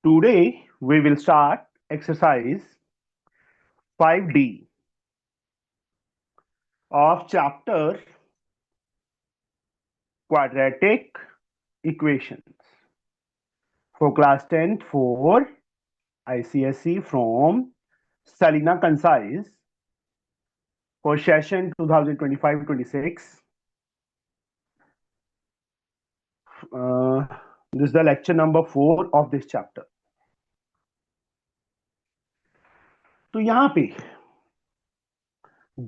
Today we will start exercise 5D of chapter quadratic equations for class 10 for ICSE from Salina Concise for session 2025-26. This is the lecture number 4 of this chapter. तो यहाँ पे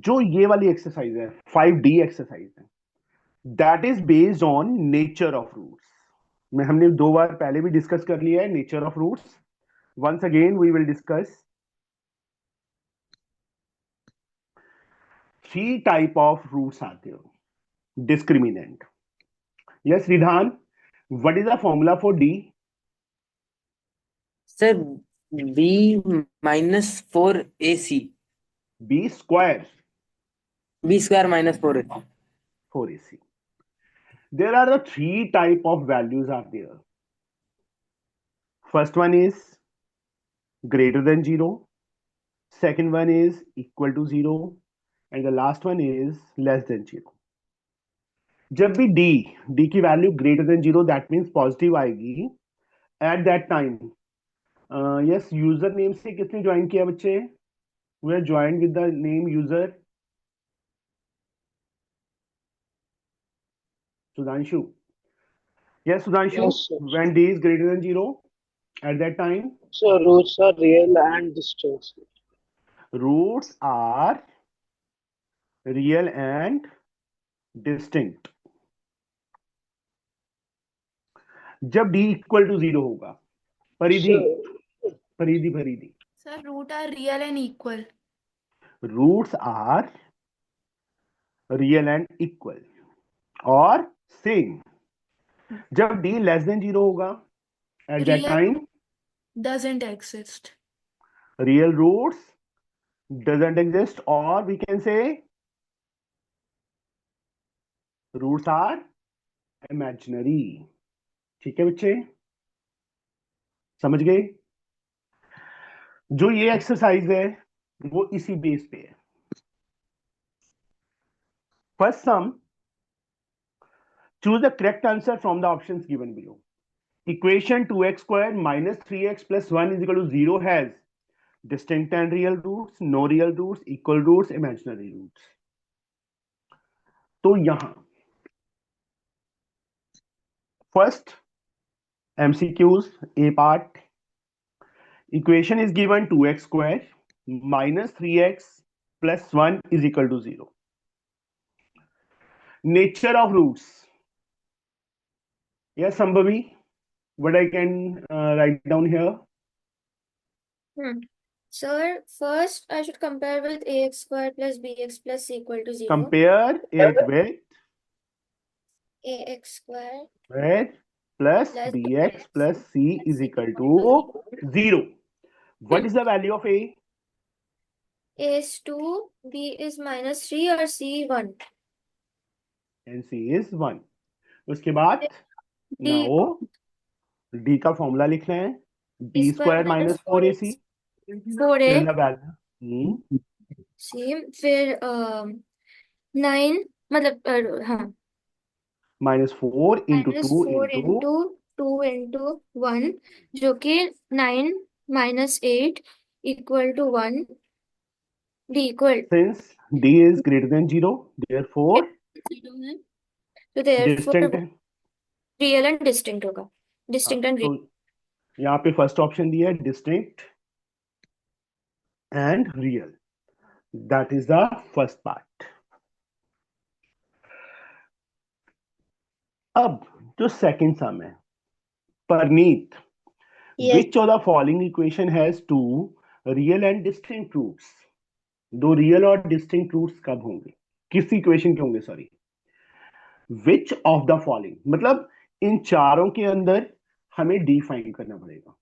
जो ये वाली exercise है 5D exercise है that is based on nature of roots में हमने 2 बार पहले भी डिस्कस कर लिया है nature of roots once again we will discuss 3 type of roots आते हो discriminant yes Ridhan what is the formula for D sir b minus 4ac B square b square minus 4ac 4ac there are the 3 type of values are there first one is greater than 0 second one is equal to 0 and the last one is less than 0 जब भी d की value greater than 0 that means positive आएगी at that time yes user name से किसने join किया बच्चे we are join with the name user Sudhanshu yes Sudhanshu Yes, sir. when d is greater than 0 at that time So roots are real and distinct. roots are real and distinct जब d equal to 0 होगा परिधि परिधि Sir, root are real and equal. roots are real and equal और same जब d less than 0 होगा at that Real time doesn't exist. real roots doesn't exist or we can say roots are imaginary ठीक है बच्चे समझ गए जो ये एक्सरसाइज है वो इसी बेस पे है first sum choose the correct answer from the options given below equation 2x squared minus 3x plus 1 is equal to 0 has distinct and real roots no real roots equal roots imaginary roots तो यहां first MCQs A part equation is given 2x squared minus 3x plus 1 is equal to 0 nature of roots yes Sambhavi what I can write down here Sir, first I should compare with ax square plus bx plus c equal to 0. compare it with Ax square plus plus bx plus c is equal to 0 what is the value of a a is 2, b is minus 3 or c 1. and c is 1 उसके बाद D now d का formula लिखना है b square minus 4ac 4a value same फिर 9 मतलब हाँ minus 4 into minus 2 4 into into 2 into 1 जो कि 9 minus 8 equal to 1 d equal since d is greater than 0 therefore so therefore distinct है real and distinct होगा distinct and तो real यहाँ पे फर्स्ट ऑप्शन दिया है distinct and real that is the first part अब जो सेकंड सम है Preneet which of the following equation has two real and distinct roots दो रियल और डिस्टिंक्ट रूट्स कब होंगे किस इक्वेशन के होंगे sorry which of the following मतलब इन चारों के अंदर हमें डिफाइन करना पड़ेगा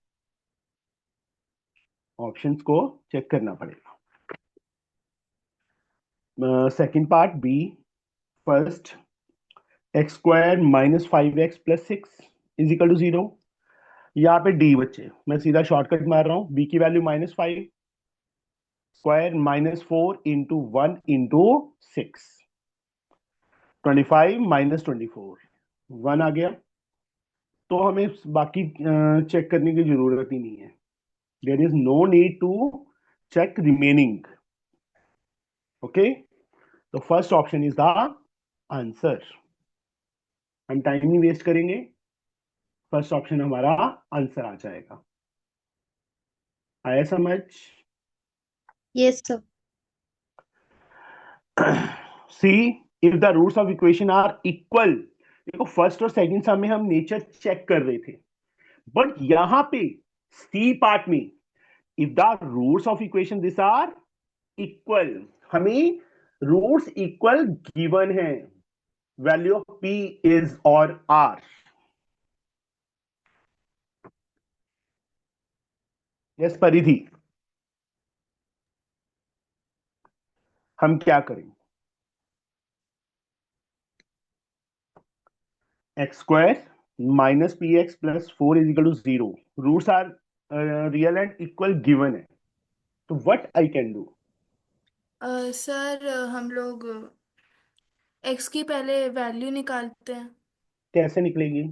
ऑप्शंस को चेक करना पड़ेगा second part B first x square minus 5x plus 6 is equal to 0 यहाँ पे डी बच्चे, मैं सीधा शॉर्टकट मार रहा हूँ, बी की वैल्यू -5 स्क्वायर -4 इंटू 1 इंटू 6, 25 -24, 1 आ गया। तो हमें बाकी चेक करने की जरूरत ही नहीं है, there is no need to check remaining. Okay, तो first option is the answer, हम टाइम नहीं वेस्ट करेंगे, फर्स्ट ऑप्शन हमारा आंसर आ जाएगा। आया समझ? Yes, sir. See if the roots of equation are equal, देखो फर्स्ट और सेकंड सम में हम नेचर चेक कर रहे थे, बट यहां पे सी पार्ट में if the roots of equation this are equal, हमें रूट्स इक्वल गिवन है, वैल्यू ऑफ पी इज और आर। यस परिधि, हम क्या करें? X square minus P X plus 4 is equal to 0, roots are real and equal given है, तो what I can do? Sir हम लोग x की पहले वैल्यू निकालते हैं। कैसे निकलेगी?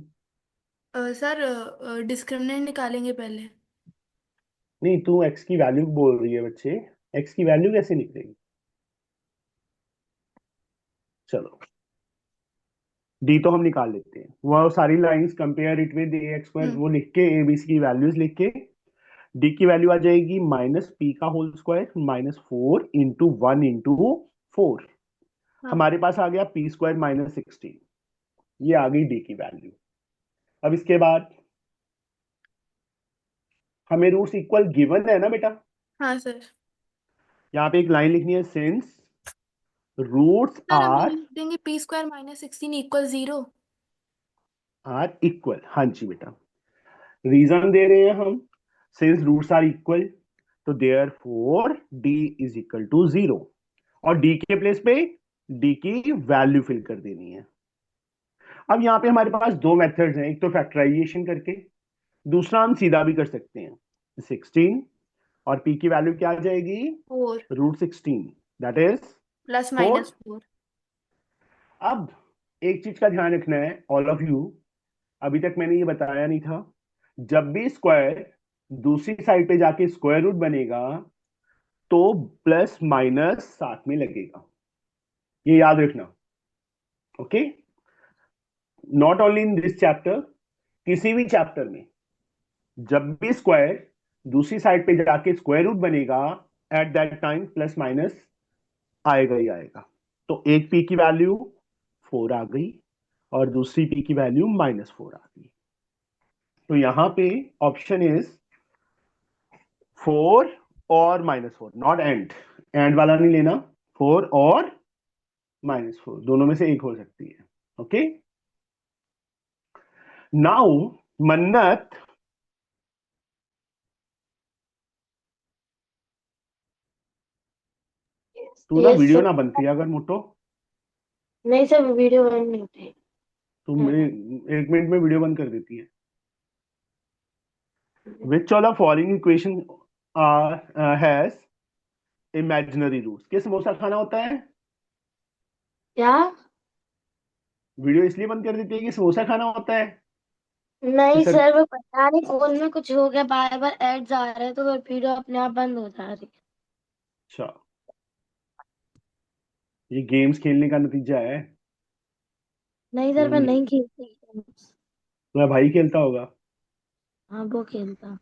सर डिस्क्रिमिनेंट निकालेंगे पहले। नहीं, तू एक्स की वैल्यू बोल रही है बच्चे, एक्स की वैल्यू कैसे निकलेगी? चलो डी तो हम निकाल लेते हैं, वो सारी lines compare it with A X square वो लिख के, ए बी सी की वैल्यूज लिख के, डी की वैल्यू आ जाएगी माइनस पी का होल स्क्वायर -4 इंटू 1 इंटू 4, हाँ हमारे पास आ गया पी स्क्वायर -16, ये आ गई डी की वैल्यू। अब इसके बाद हमें रूट्स इक्वल गिवन है ना बेटा, हाँ सर। यहाँ पे एक लाइन लिखनी है, सिंस रूट्स सर हम ये आर लिख देंगे p² - 16 = 0। इक्वल, हाँ जी बेटा, रीजन दे रहे हैं हम, सिंस रूट्स आर इक्वल, तो therefore D is equal to 0, और डी के प्लेस पे डी की वैल्यू फिल कर देनी है। अब यहाँ पे हमारे पास दो मेथड्स हैं, एक तो फैक्टराइजेशन करके, दूसरा हम सीधा भी कर सकते हैं, 16 और पी की वैल्यू क्या आ जाएगी, 4 √16, दैट इज ± 4। 4। अब एक चीज का ध्यान रखना है ऑल ऑफ यू, अभी तक मैंने ये बताया नहीं था, जब भी स्क्वायर दूसरी साइड पे जाके स्क्वायर रूट बनेगा तो प्लस माइनस साथ में लगेगा, ये याद रखना। Okay, not only in this chapter, किसी भी चैप्टर में जब भी स्क्वायर दूसरी साइड पे जाके स्क्वायर रूट बनेगा, eight that time plus minus आएगा ही आएगा। तो एक पी की वैल्यू 4 आ गई और दूसरी पी की वैल्यू -4 आ गई, तो यहां पे ऑप्शन इज 4 और -4, नॉट एंड, एंड वाला नहीं लेना, 4 और -4 दोनों में से एक हो सकती है। ओके, नाउ मन्नत, तू ना Yes, वीडियो sir. ना बंद किया अगर मोटो, नहीं सर, वीडियो बंद नहीं होती। तू एक मिनट में वीडियो बंद कर देती है। Which all the following equation has imaginary roots? किस समोसा खाना होता है? क्या? वीडियो इसलिए बंद कर देती है कि समोसा खाना होता है कि नहीं सर? सर, वो पता नहीं फोन में कुछ हो गया, बार बार एड्स आ रहे हैं तो फिर वीडियो अपने आप बंद हो जा रही है। अच्छा, ये गेम्स खेलने का नतीजा है। नहीं सर, मैं नहीं खेलती। तुम्हारा भाई खेलता होगा। हाँ, वो खेलता।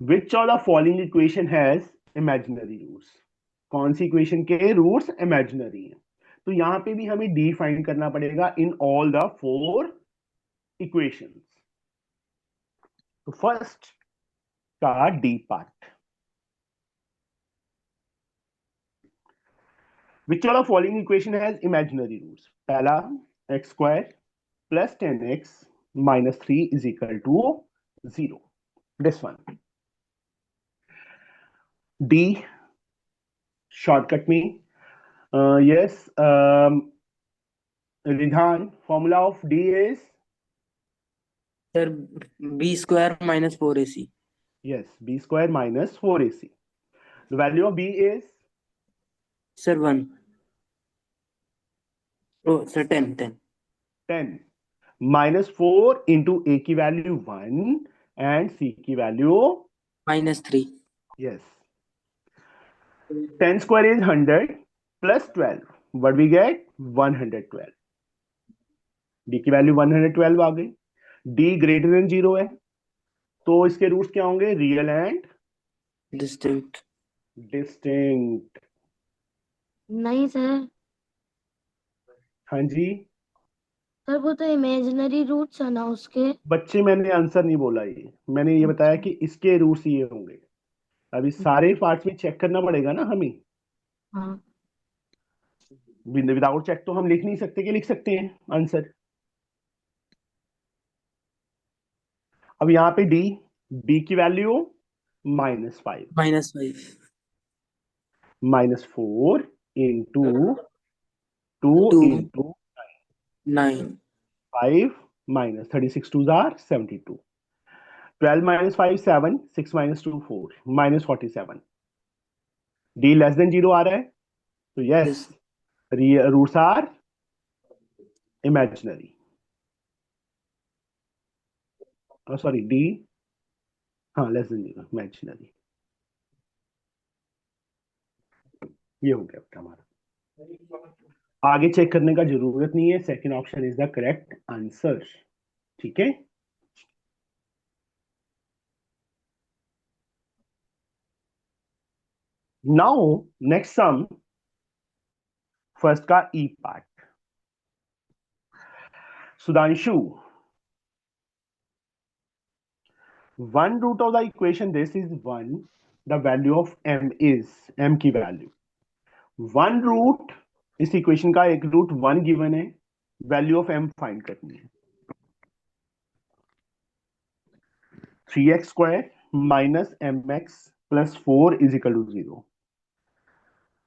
Which all the following equation has imaginary roots? कौन सी इक्वेशन के रूट्स इमेजिनरी हैं? तो यहां पे भी हमें डी फाइंड करना पड़ेगा इन ऑल द 4 इक्वेशंस। तो फर्स्ट का D part, which all the following equation has imaginary roots? पहला X square plus 10x -3 is equal to 0, this one. D shortcut में, yes, Ridhan, formula of D is sir B square minus 4ac. Yes, b square minus 4ac. The value of b is sir 1. Oh sir 10. 10. Minus 4 into a की value 1 and c की value, -3. yes. 10 square is 100 plus 12. What we get? 112. d की value 112 आ गई. d greater than 0 है, तो इसके roots क्या होंगे? Real and distinct. Distinct. नहीं सर, हाँ जी सर वो तो इमेजिनरी रूट्स है ना उसके। बच्चे, मैंने आंसर नहीं बोला, ये मैंने ये बताया कि इसके रूट्स ये होंगे. अभी सारे पार्ट्स में चेक करना पड़ेगा ना हमें. हाँ विदाउट चेक तो हम लिख नहीं सकते, कि लिख सकते हैं आंसर. अब यहाँ पे d की value -5. -5. -4 into 2 2. Into 9. 5 minus 36 2s are 72. 12 minus 5 7, 6 minus 2 4, minus 47. d less than 0 आ रहा है, तो yes, Yes. roots are imaginary. Oh, sorry, d, हाँ less than 0 imaginary. ये हो गया बेटा हमारा. आगे चेक करने का जरूरत नहीं है. Second option is the correct answer. ठीक है. नाउ नेक्स्ट सम, फर्स्ट का E part. Sudhanshu, one root of the equation this is 1, the value of m is, m की वैल्यू 1 रूट, इस इक्वेशन का एक रूट 1 गिवन है, वैल्यू ऑफ m फाइंड करनी है. 3x square minus mx plus 4 is equal to 0.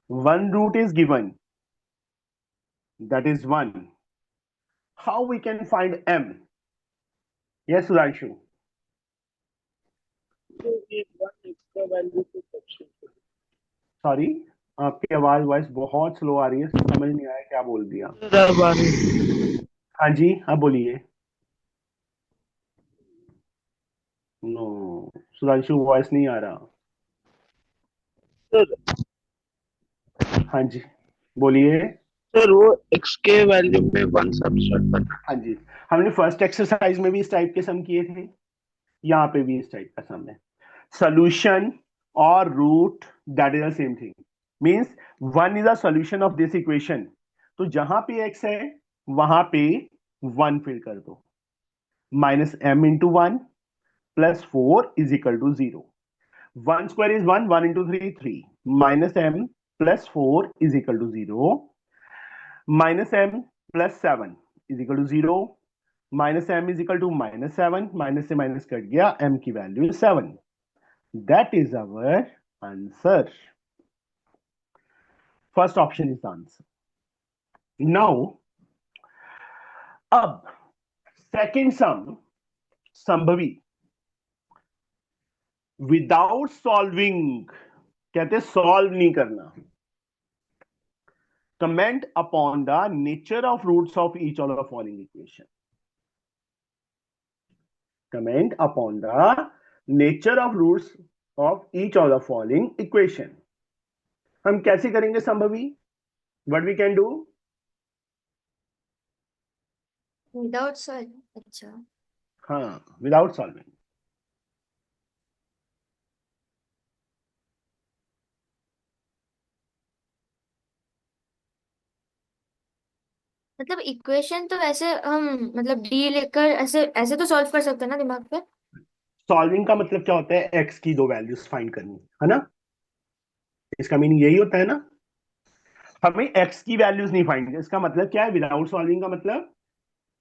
One root is given, that is 1. How we can find m? Yes, Sudhanshu. So we have one extra value to substitute. Sorry, आपकी आवाज voice बहुत slow आ रही है, समझ नहीं आया क्या बोल दिया. Sir, अब आ रही है। हाँ जी, हाँ बोलिए. नो, सुधांशु वॉइस नहीं आ रहा. सर हाँ जी बोलिए. सर वो x के वैल्यू में 1 सब्सट्रैक्ट करना। हाँ जी, हमने फर्स्ट एक्सरसाइज में भी इस टाइप के सम किए थे, यहाँ पे भी इस टाइप का सम है. सॉल्यूशन और root that is the same thing, means 1 is the solution of this equation. तो जहां पे x है वहां पे 1 फिल कर दो. -m into 1 plus 4 is equal to 0. 1 square is 1, 1 into 3 3, -m plus 4 is equal to 0. -m plus 7 is equal to 0. -m इज equal टू -7, माइनस से माइनस कट गया, m की value 7. That is our answer. First option is answer. Now अब second sum, Sambhavi without solving, कहते solve नहीं करना. Comment upon the nature of roots of each of the following equation. Comment upon the nature of roots of each of the following equation. हम कैसे करेंगे Sambhavi? What we can do? Without solve. अच्छा, हाँ, without solving. मतलब equation तो ऐसे हम मतलब डी लेकर ऐसे ऐसे तो सॉल्व कर सकते हैं ना दिमाग पे। सॉल्विंग का मतलब क्या होता है? एक्स की दो वैल्यूज फाइंड करनी है ना. इसका मीनिंग यही होता है ना. हमें एक्स की वैल्यूज नहीं फाइंड, इसका मतलब क्या है? विदाउट सॉल्विंग का मतलब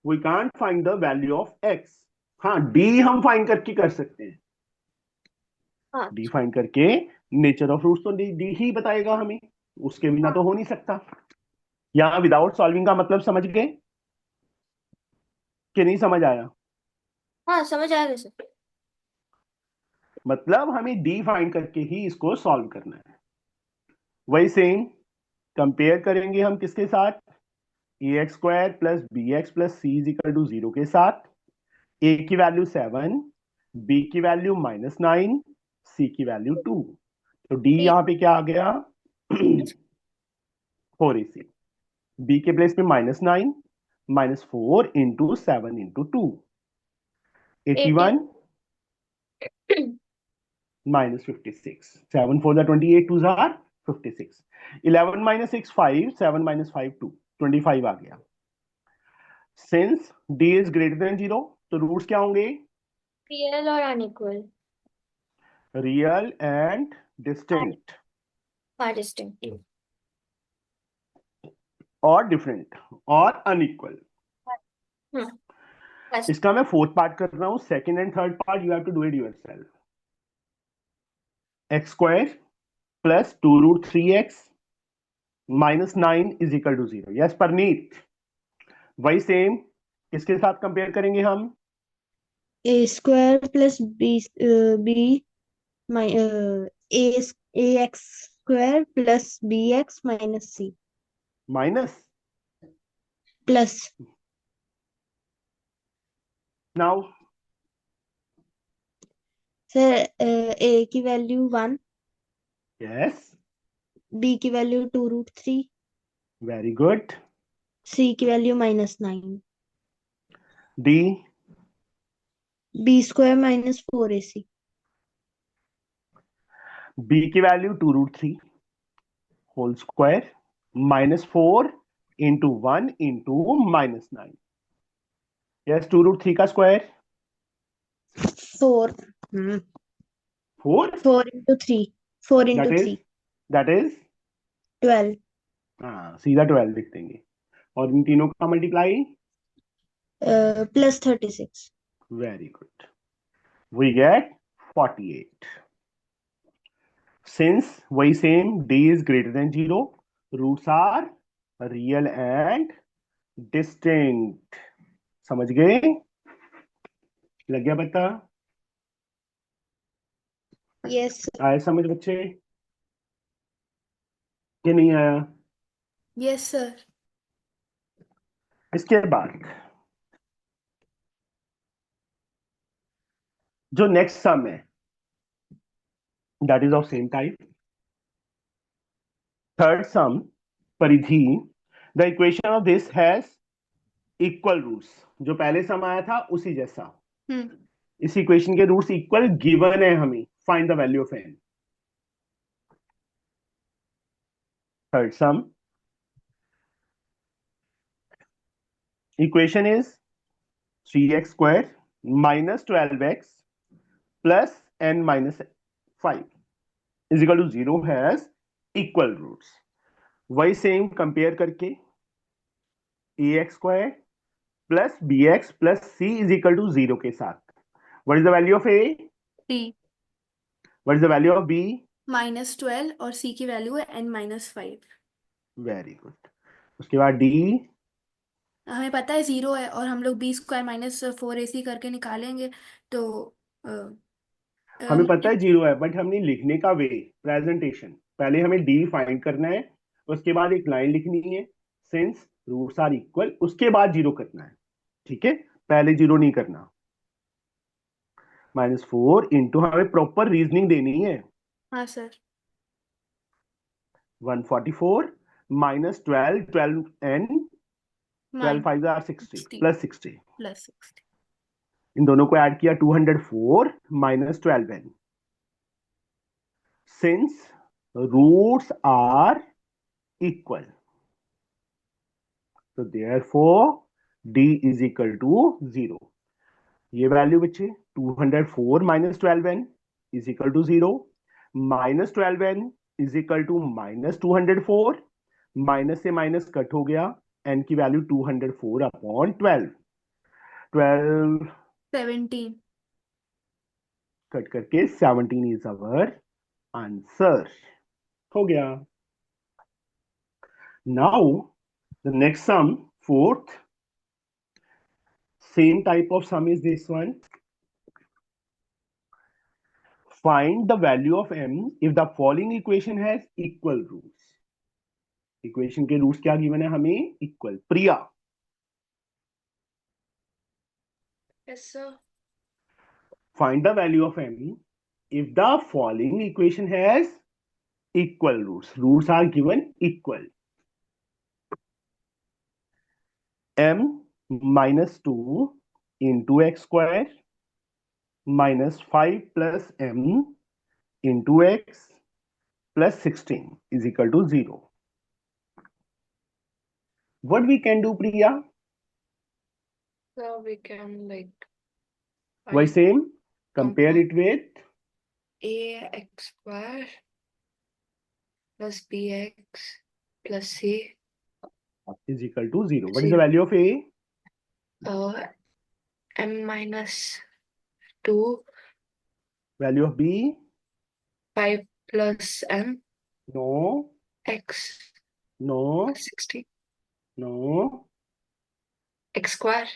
we can't find the value of x. हाँ, डी हम फाइंड करके कर सकते हैं. हाँ डी फाइंड करके नेचर ऑफ रूट्स तो डी ही बताएगा हमें, उसके बिना तो हो नहीं सकता. यहां विदाउट सॉल्विंग का मतलब समझ गए कि नहीं समझ आया? हाँ समझ आ गया सर। मतलब हमें डी फाइंड करके ही इसको सॉल्व करना है। वही सेम कंपेयर करेंगे हम किसके साथ, A X square plus B X plus C is equal to 0 के साथ। ए की वैल्यू 7, बी की वैल्यू -9, सी की वैल्यू 2। तो डी ठीक। यहाँ पे क्या आ गया 4ac। बी के प्लेस में -9 -4 इंटू 7 इंटू 2, 81 -56। 7 4 the 28, 2 are 56। 11 -6 5, 7 -5 2, 25 आ गया। Since d is greater than 0 तो रूट्स क्या होंगे, रियल और अनइक्वल। रियल एंड डिस्टिंक्ट हाँ डिस्टिंक्ट। और डिफरेंट और अनइक्वल। बस। इसका मैं फोर्थ पार्ट कर रहा हूं, second and third part you have to do it yourself. X square plus 2√3x -9 is equal to 0। Yes Parneet, वही सेम किसके साथ कंपेयर करेंगे हम, a square plus b a X square plus B X minus C minus. Plus now sir A की value 1, yes, B की वैल्यू 2√3, very good. C की वैल्यू -9, D B square -4ac, B की वैल्यू 2√3 whole square -4 into 1 into -9। Yes 2√3 का square 4 4, 4 into 3 4 into that 3 is 12 हाँ सीधा 12 लिख देंगे और इन तीनों का multiply, plus 36। Very good, we get 48। Since वही same d is greater than 0, roots are real and distinct. समझ गए, लग गया पता, यस आया समझ बच्चे कि नहीं आया। Yes sir. इसके बाद जो नेक्स्ट सम है that is of same type. Third sum, Paridhi, the equation of this has equal roots. जो पहले सम आया था उसी जैसा, हम्म इस इक्वेशन के रूट्स इक्वल गिवन है हमें, find the value of n। Third sum, equation is 3x स्क्वायर -12x plus n -5 is equal to 0 has equal roots. वही सेम कंपेयर करके ax square plus bx plus c is equal to 0 के साथ। What is the value of a, 3 what is the value of b, -12 और c की वैल्यू है n-5। Very good. उसके बाद d, हमें पता है 0 है और हम लोग b स्क्वायर -4ac करके निकालेंगे तो हमें पता है 0 है बट हमने लिखने का वे, प्रेजेंटेशन, पहले हमें d फाइंड करना है, उसके बाद एक लाइन लिखनी है सिंस रूट्स आर इक्वल, उसके बाद 0 करना है। ठीक है, पहले 0 नहीं करना। -4 इंटू, हमें प्रॉपर रीजनिंग देनी है। हाँ सर। 144 -12, 12 n 12 5 are 60 plus 60, +60। इन दोनों को ऐड किया 204 -12n। Since roots are equal तो therefore d is equal to 0। ये वैल्यू बच्चे 204 -12n is equal to 0, -12n is equal to -204, minus से माइनस कट हो गया, n की वैल्यू 204 अपॉन 12, 12 17। कट करके 17 इज अवर आंसर। हो गया। Now the next sum, fourth, same type of sum is this one. Find the value of m if the following equation has equal roots. Equation के roots क्या given है हमें? Equal. Priya, Yes, sir. find the value of m if the following equation has equal roots. Roots are given equal. m minus 2 into x square minus 5 plus m into x plus 16 is equal to 0. What we can do, Priya? So we can like Why find same? Compare it with ax square plus bx plus c is equal to 0. What is the value of a? m minus 2 Value of b? 5 plus m No, x no, plus 16 no. x square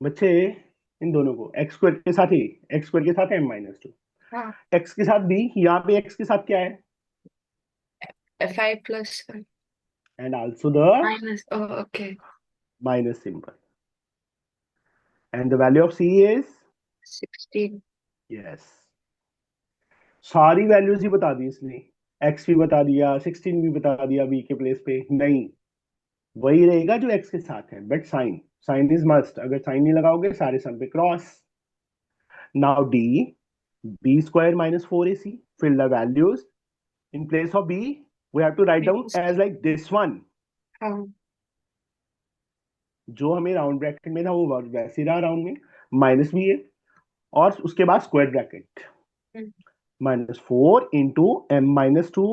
बच्चे इन दोनों को x square के साथ ही, x square के साथ m minus 2, हाँ x के साथ b, यहाँ पे x के साथ क्या है? 5 plus m And also the minus okay minus symbol. And the value of c is 16. yes. सारी वैल्यूज ही बता दी इसने. x भी बता दिया, 16 भी बता दिया b के प्लेस पे. नहीं, वही रहेगा जो x के साथ है, बट साइन इज मस्ट. अगर साइन नहीं लगाओगे सारे सम पे cross. Now d b square minus 4ac. Fill the values. In place of b we have to write down as like this one. हाँ जो हमें राउंड ब्रैकेट में था वो वैसे ही रहा राउंड में. माइनस भी है और उसके बाद square bracket. minus 4 into m minus 2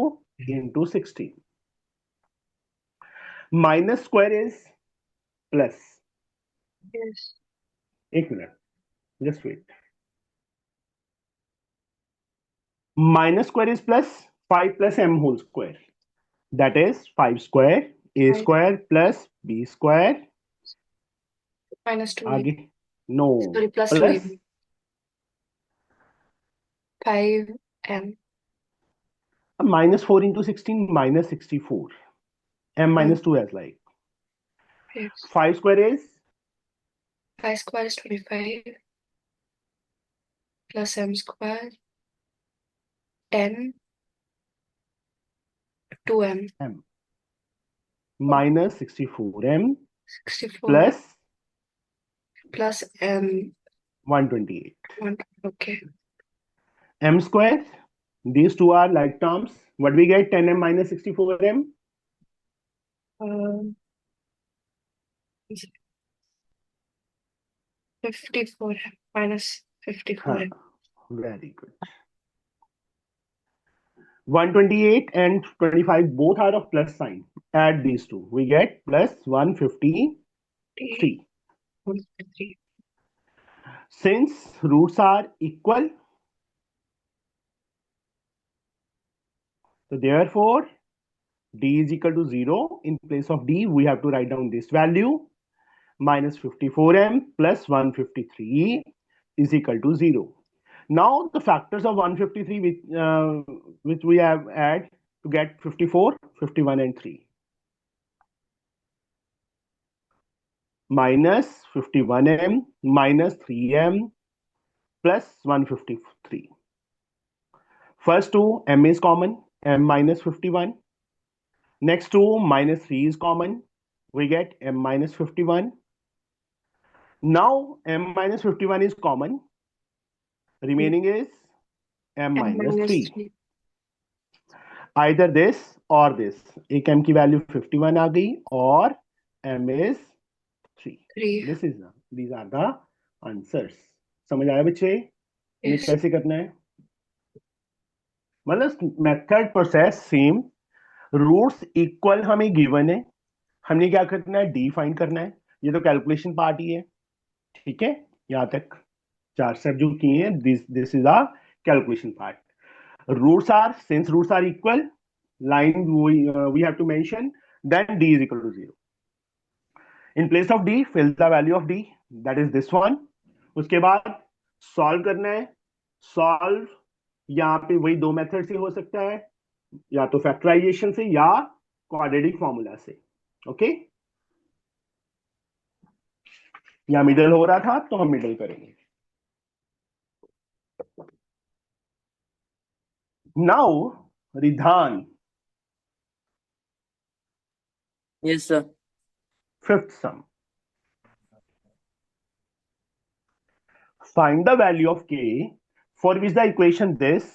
into 16. Minus square is plus. yes एक minute, just wait. Minus square is plus 5 plus m whole square. That is 5 square a Five. square plus b square. minus 2 आगे no sorry plus 2 plus 5 m minus 4 into 16 minus 64. M minus 2 as like yes 5 square is 5 square is 25 plus m square 10 2m m minus 64m 64 plus plus m 128. 1 okay M square, these two are like terms. What we get? 10m minus 64m. um 54 minus 54 Huh. Very good. 128 and 25 both are of plus sign. Add these two. We get plus 153. 153 Since roots are equal, so therefore d is equal to 0. In place of d, we have to write down this value. Minus 54m plus 153 is equal to 0. Now the factors of 153 which we have add to get 54, 51 and 3. Minus 51m minus 3m plus 153. First two, m is common, m minus 51. Next two, minus 3 is common. We get m minus 51. Now m minus 51 is common. Remaining is m minus 3. Either this or this. एक m की value 51 आ गई और m is 3. 3 These are the answers. समझ आया बच्चे? ये yes कैसे करना है? मतलब method process same. Roots equal हमें गिवन है. हमने क्या करना है? डी फाइंड करना है. ये तो कैलकुलेशन पार्ट ही है. ठीक है, यहाँ तक 4 स्टेप जो किए हैं. This is a calculation part. Roots are, since roots are equal, line we have to mention, then d is equal to 0. In place of d, fill the value of d, that is this one. उसके बाद solve करना है. Solve यहाँ पे वही दो method से हो सकता है, या तो फैक्टराइजेशन से या क्वाड्रेटिक फॉर्मूला से। ओके, यहाँ मिडल हो रहा था तो हम मिडल करेंगे। Now Ridhan, Yes, sir. fifth sum. Find the value of k for which the equation this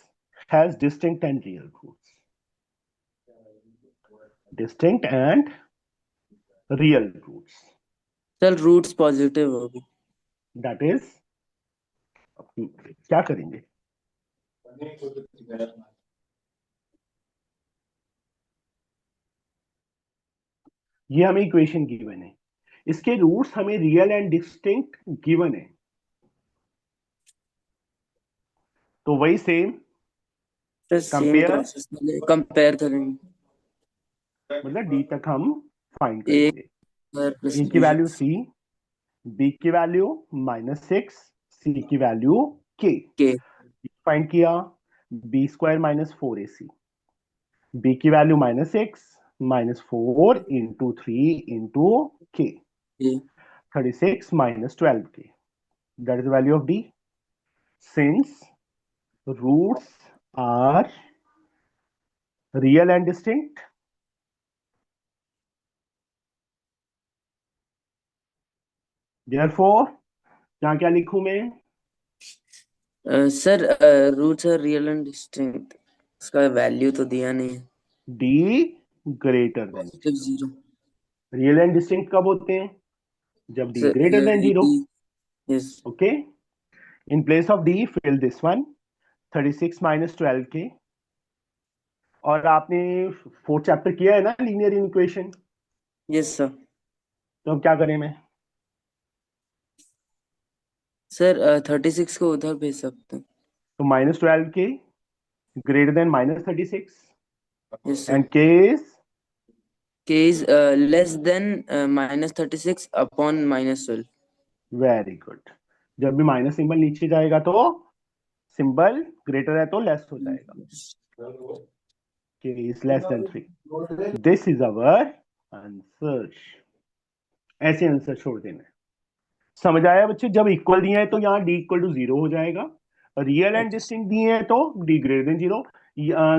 has distinct and real roots. Distinct and real roots. Sir roots positive होगी। That is, क्या करेंगे? ये हमें इक्वेशन गिवन है, इसके roots हमें real and distinct given है, तो वही same sir same compare, process compare करेंगे। मतलब डी तक हम फाइंड ए करेंगे। प्लस ए की वैल्यू 3, बी की वैल्यू -6, सी की वैल्यू के। के फाइंड किया, बी स्क्वायर -4ac, बी की वैल्यू -6 -4 इंटू 3 इंटू के, 36 -12k. That is the value of d. Since roots are real and distinct, therefore यहाँ क्या लिखूं मैं? Sir roots are real and distinct, इसका वैल्यू तो दिया नहीं है। d greater than positive zero. Real and distinct कब होते हैं? जब d greater than 0. Yes Okay, in place of d fill this one, 36 -12k. और आपने फोर्थ चैप्टर किया है ना लीनियर इक्वेशन, यस सर। तो अब क्या करें मैं? सर 36 को उधर भेज सकते हैं। तो -12k greater than -36 yes sir. and k is के is less than -36 upon -12। Very good. जब भी माइनस सिंबल नीचे जाएगा तो सिंबल ग्रेटर है तो लेस हो जाएगा। k is less than 3. This is our answer. ऐसे आंसर छोड़ देना है। समझ आया बच्चे? जब इक्वल दिए हैं तो यहाँ d इक्वल टू 0 हो जाएगा, रियल एंड डिस्टिंक्ट दिए हैं तो d ग्रेटर देन 0।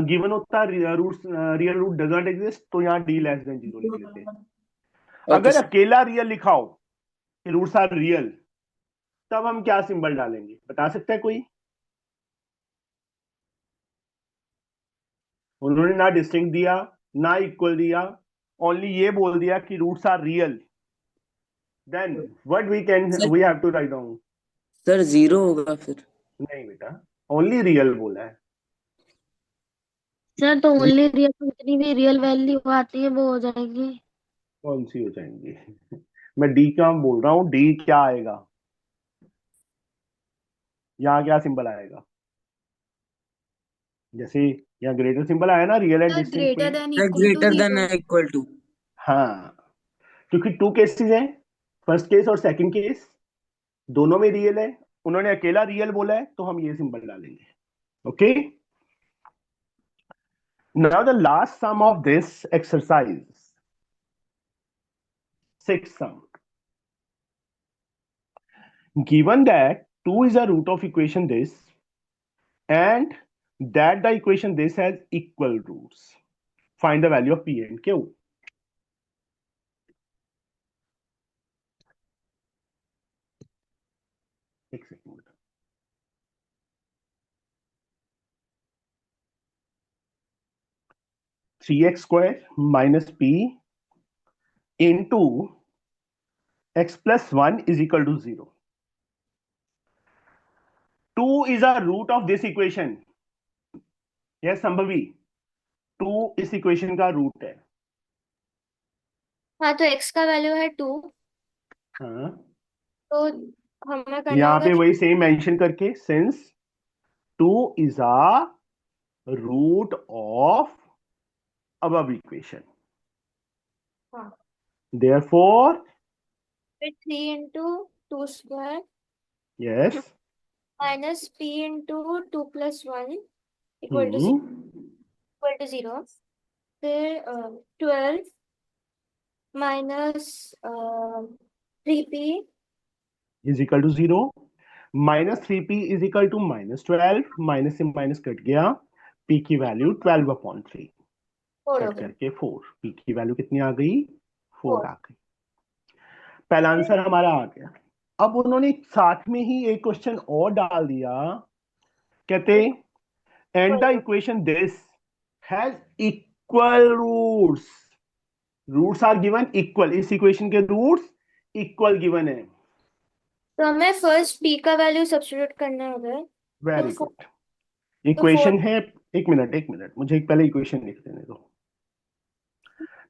गिवन होता है root, real root doesn't exist, तो यहाँ d लेस देन 0 लिख लेते हैं। अगर अकेला रियल लिखा हो कि रूट्स आर रियल, तब हम क्या सिंबल डालेंगे, बता सकता है कोई? उन्होंने ना डिस्टिंक्ट दिया ना इक्वल दिया, ओनली ये बोल दिया कि roots are real, then what we have to write down? Sir zero होगा फिर। नहीं बेटा, ओनली रियल बोला है। सर तो ओनली रियल, जितनी भी रियल वैल्यू आती है वो हो जाएगी। कौन सी हो जाएंगी? मैं डी का बोल रहा हूँ, डी क्या आएगा, यहाँ क्या सिंबल आएगा? जैसे यहाँ ग्रेटर सिंबल आया ना रियल एंड डिस्टिंक्ट ग्रेटर में। Than equal to greater than zero. Equal to. हाँ, क्योंकि टू केसेस हैं, फर्स्ट केस और सेकंड केस, दोनों में रियल है। उन्होंने अकेला रियल बोला है तो हम ये सिंबल डालेंगे। Okay, now the last sum of this exercise, sixth sum. Given that 2 is a root of equation this and that the equation this has equal roots, find the value of p and q. एक second, 3x square minus p into x plus 1 is equal to 0. 2 is a root of this equation. Yes, Shambhavi, 2 इस equation का root है। हाँ, तो x का value है 2, हाँ, तो हमें करना यहाँ होगा पे कि वही सेम मेंशन करके, since 2 is a root of above equation, हाँ, therefore 3 into 2 square yes minus p into 2 plus 1 equal to zero, फिर 12 minus 3p is equal to 0, -3p is equal to -12, minus से माइनस कट गया, p की वैल्यू 12/3 4 हो cut गया, करके 4, p की वैल्यू कितनी आ गई? 4 4। आ गई। पहला आंसर हमारा आ गया। अब उन्होंने साथ में ही एक क्वेश्चन और डाल दिया, कहते and the equation this has equal roots, roots are given equal, इस इक्वेशन के रूट्स इक्वल गिवन है। तो हमें फर्स्ट p का वैल्यू सब्स्टिट्यूट करना है उधर। वेरी तो गुड। इक्वेशन है, एक मिनट मुझे एक पहले इक्वेशन लिख देने दो।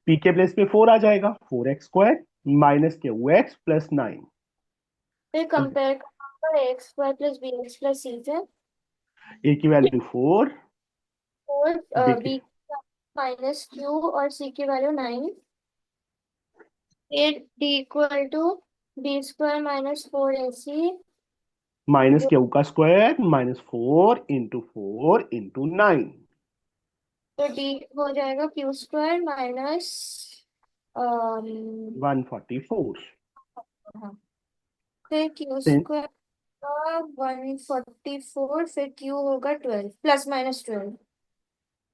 p के प्लेस पे 4 आ जाएगा, 4x² minus Q x plus 9, फिर कंपेयर करना x² plus bx plus c से a की वैल्यू 4, 4 b b माइनस q और c की वैल्यू 9, फिर d equal to b² minus 4ac, minus q का स्क्वायर माइनस 4 × 4 × 9, तो d हो जाएगा q² माइनस 144, फिर q² का 144, फिर q होगा 12 plus minus 12।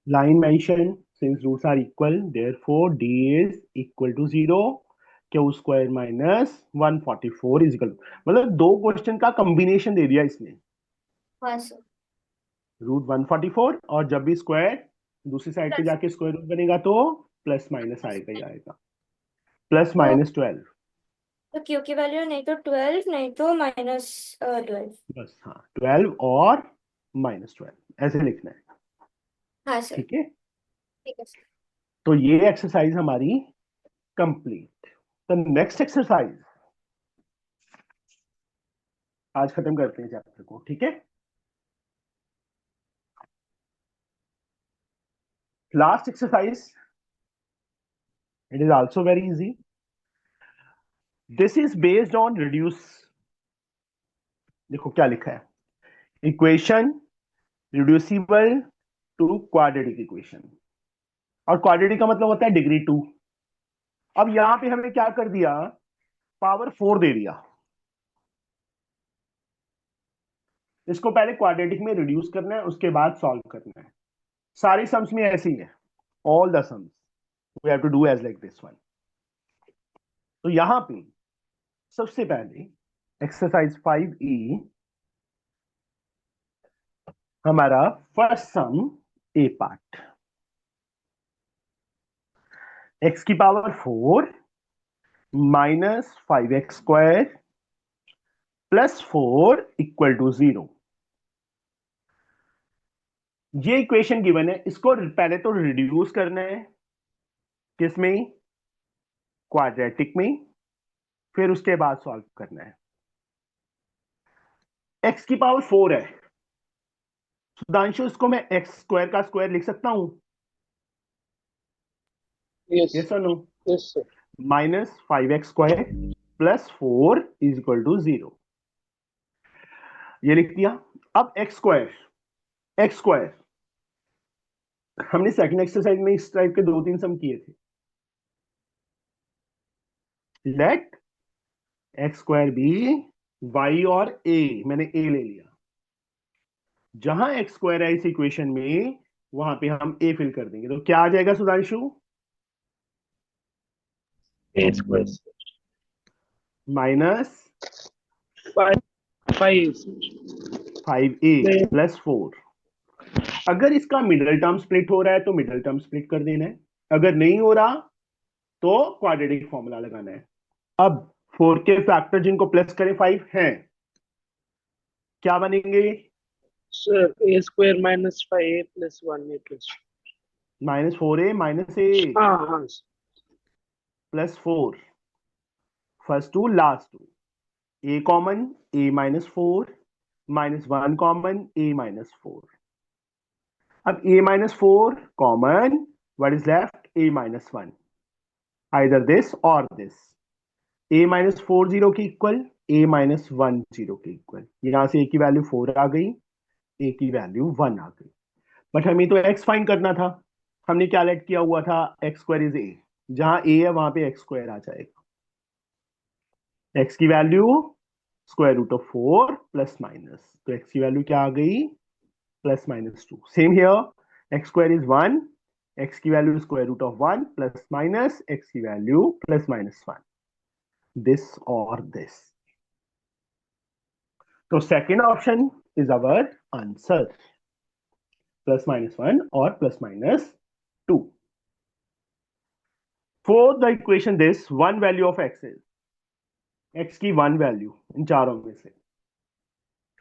line mention since roots are equal therefore d is equal to 0, q² minus 144 is equal, मतलब दो क्वेश्चन का कॉम्बिनेशन दे दिया इसने, हाँ सर, रूट 144, और जब भी स्क्वायर दूसरी साइड पे जाके स्क्वायर रूट बनेगा तो प्लस माइनस आएगा ही आएगा, प्लस माइनस 12, तो q की वैल्यू नहीं तो 12 नहीं तो माइनस 12। बस हाँ 12 और -12 ऐसे लिखना है। हाँ सर, ठीक है, ठीक है सर। तो ये एक्सरसाइज हमारी कंप्लीट। द नेक्स्ट एक्सरसाइज आज खत्म करते हैं चैप्टर को, ठीक है। Last exercise, it is also very easy, this is based on reduce. देखो क्या लिखा है, equation reducible to quadratic equation, और क्वाड्रेटिक का मतलब होता है डिग्री 2। अब यहां पे हमें क्या कर दिया, पावर 4 दे दिया, इसको पहले क्वाड्रेटिक में रिड्यूस करना है, उसके बाद सॉल्व करना है। सारी सम्स में ऐसे ही है, all the sums we have to do as like this one. तो यहां पे सबसे पहले एक्सरसाइज 5E, हमारा first sum a part, x की power 4 minus 5x² plus 4 equal to 0। ये इक्वेशन गिवन है, इसको पहले तो रिड्यूस करना है, किसमें? क्वाड्रेटिक में, फिर उसके बाद सॉल्व करना है। x की पावर 4 है, सुधांशु इसको मैं x² का स्क्वायर लिख सकता हूं? यस यस और no? Yes sir. Minus 5x² plus 4 is equal to 0, ये लिख दिया। अब x² हमने सेकंड एक्सरसाइज में इस टाइप के 2-3 सम किए थे। लेट x² बी y और a, मैंने a ले लिया, जहां x² है इस इक्वेशन में वहां पे हम a फिल कर देंगे, तो क्या आ जाएगा Sudhanshu? a² minus 5 5a plus 4। अगर इसका मिडल टर्म स्प्लिट हो रहा है तो मिडल टर्म स्प्लिट कर देना है, अगर नहीं हो रहा तो क्वाड्रेटिक फॉर्मूला लगाना है। अब 4 के फैक्टर जिनको प्लस करें 5 हैं, क्या बनेंगे? Sir a² minus 5a plus 1a plus -4a minus a हाँ हाँ plus 4, first two last two, a common a -4 -1 common a -4। अब a -4 common, what is left? a -1, either this और दिस, a -4 0 के equal, a -1 0 के equal. यहां से a की वैल्यू 4 आ गई, a की वैल्यू 1 आ गई, बट हमें तो एक्स फाइंड करना था। हमने क्या लेट किया हुआ था, एक्स स्क्वायर इज ए, जहां ए है वहां पे एक्स स्क्वायर आ जाएगा। एक्स की value square root of 4 plus minus, तो एक्स की वैल्यू क्या आ गई, +-2। Same here, X square is 1, X की value square root of 1 plus minus X की वैल्यू +-1, दिस और दिस। तो second option is our answer, +-1 और +-2। For the equation this one value of x is, x की one value in चारों में से,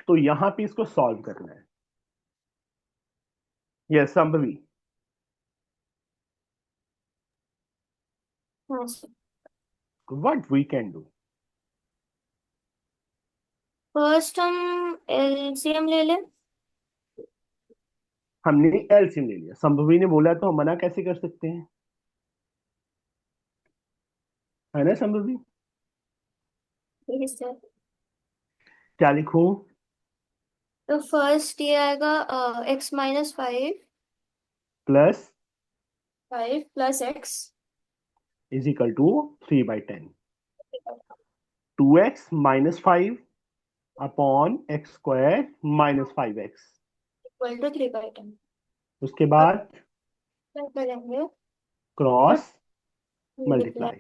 तो यहां पे इसको सॉल्व करना है। यस संभवी, हाँ sir. What we can do, first हम एलसीएम ले लें। हमने एलसीएम ले लिया, संभवी ने बोला तो हम मना कैसे कर सकते हैं, है ना संभवी? ठीक सर। क्या लिखूं, तो फर्स्ट ये आएगा x-5, plus 5 plus x is equal to 3/10, 2x -5 upon x square -5x, equal to 3/10। उसके बाद क्या करेंगे, cross multiply multiply.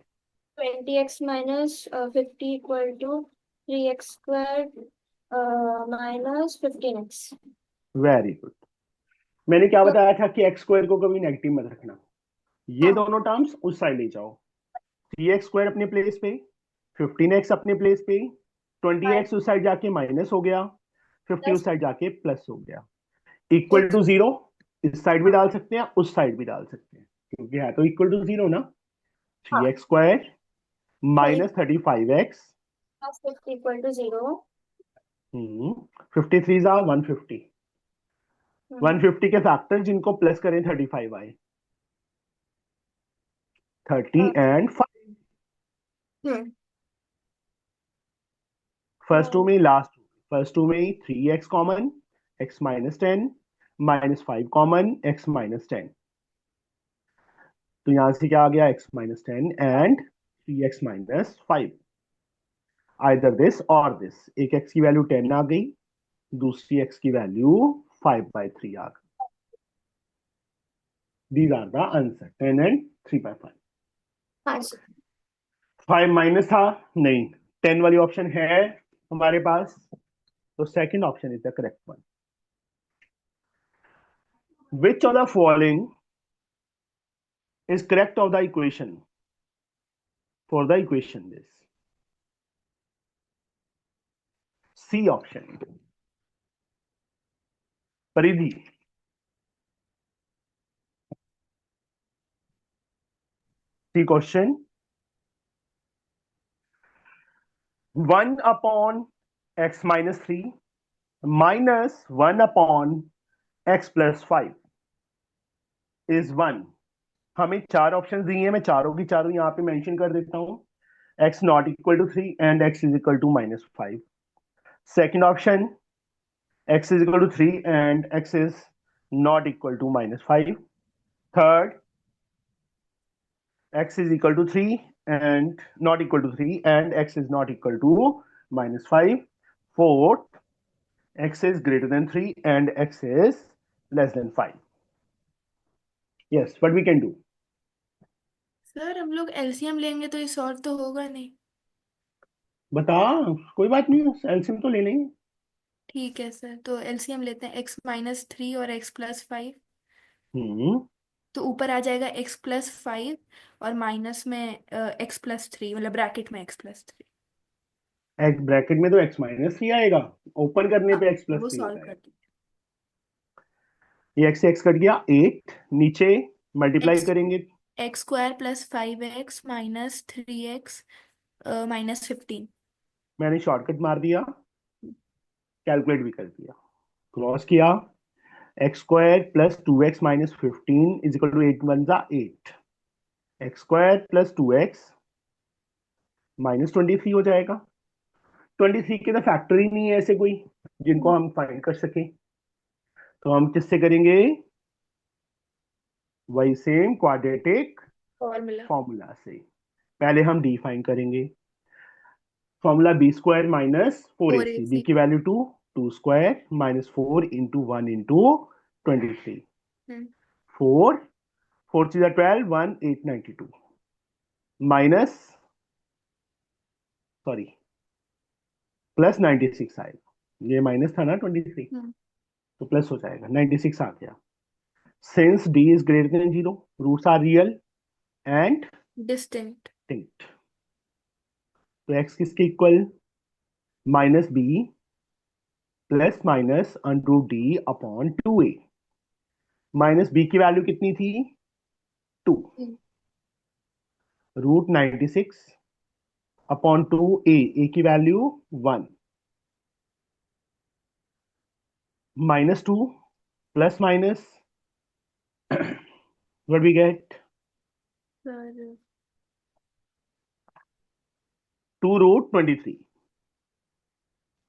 20x minus 50 equal to 3x square minus 15x। Very good. मैंने क्या बताया था कि एक्स स्क्वायर को कभी नेगेटिव मत रखना, ये हाँ। दोनों टर्म्स उस साइड ले जाओ, 3x स्क्वायर अपने प्लेस पे, 15x अपने प्लेस पे, 20x उस साइड जाके माइनस हो गया, 50 उस साइड जाके प्लस हो गया, इक्वल टू 0। इस साइड भी डाल सकते हैं, उस साइड भी डाल सकते हैं, क्योंकि है तो इक्वल टू 0 ना। 3x square -35x, 50 equal to 0। 53 जा 150, 150 के फैक्टर जिनको प्लस करें 35 आए, 30 एंड 5, फर्स्ट टू में लास्ट, फर्स्ट टू में 3x common, x -10 -5 common, x -10, तो यहां से क्या आ गया, x -10 and 3x -5, either this और दिस। एक x की वैल्यू 10 आ गई, दूसरी x की वैल्यू 5/3 आ गई। These are the answer, 10 and 3/5। हाँ सर। 5 माइनस था नहीं, 10 वाली ऑप्शन है हमारे पास, तो second option is the correct one. Which of the following is correct of the equation for the equation this? C option, परिधि, C question, 1 upon x -3 minus 1 upon x plus 5 is 1। हमें चार option दिए हैं, मैं चारों की चारों यहां पे मेंशन कर देता हूं, x not equal to 3 and x is equal to -5। Second option, x is equal to 3 and x is not equal to -5। Third, x is equal to 3 and not equal to 3 and x is not equal to -5। Fourth, x is greater than 3 and x is less than 5। Yes, what we can do? Sir हम लोग LCM लेंगे तो ये solve तो होगा नहीं। बता, कोई बात नहीं, एलसीएम तो ले लेंगे। ठीक है सर, तो एलसीएम लेते हैं, x-3 और x+5, हम्म, तो ऊपर आ जाएगा x+5 और माइनस में x+3, मतलब ब्रैकेट में x+3। एक्स ब्रैकेट में तो x -3 आएगा, ओपन करने पे x वो +3 सॉल्व होता कर है। दीजिए। ये x से x कट गया, 8 नीचे मल्टीप्लाई x करेंगे, x² + 5x - 3x -15। मैंने शॉर्टकट मार दिया, कैलकुलेट भी कर दिया, क्रॉस किया, x² + 2x - 15 is equal to 8 1 जा 8, x² + 2x -23 हो जाएगा। 23 के तो फैक्टर ही नहीं है ऐसे कोई जिनको हम फाइंड कर सके, तो हम किससे करेंगे, वही सेम क्वाड्रेटिक फॉर्मूला। फॉर्मूला से पहले हम डी फाइन करेंगे। Formula B square minus four A four C, A B C. की value two square minus 4 into 1 into 23। Hmm. 4 4 to the 12 1 892 minus sorry plus 96 आएगा। ये माइनस था ना 23, हम्म। तो प्लस हो जाएगा, 96 आ गया। Since d is greater than zero, roots are real and distinct. Distinct, तो एक्स किसके equal, minus b plus minus under d upon 2a। Minus b की वैल्यू कितनी थी, 2, रूट 96 अपॉन 2a, ए की value 1, minus 2 plus minus what we get, sir 2 root 23।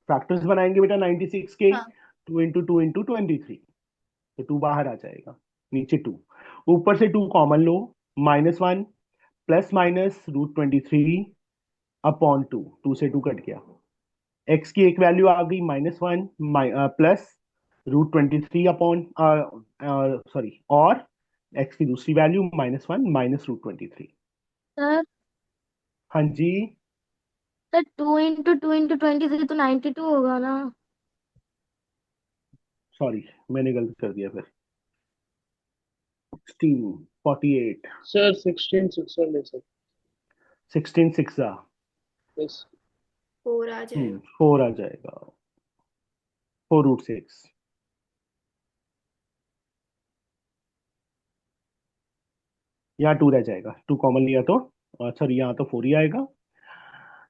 Factors बनाएंगे बेटा 96 के, हाँ 2 into 2 into 23, तो 2 बाहर आ जाएगा, नीचे 2, ऊपर से 2 कॉमन लो, -1 प्लस माइनस रूट 23 अपॉन 2, 2 से 2 कट गया। एक्स की एक वैल्यू आ गई -1 प्लस रूट 23 अपॉन सॉरी, और एक्स की दूसरी वैल्यू -1 माइनस रूट 23। सर हाँ जी, सर 2 into 2 into 23 तो 92 होगा ना। सॉरी मैंने गलत कर दिया फिर, 16 48 सर 16 6 ले सर। 16 6 यस। 4 आ जाएगा। 4 आ जाएगा, 4 रूट 6। यहाँ 2 रह जाएगा, 2 कॉमन लिया तो सॉरी यहाँ तो 4 ही आएगा,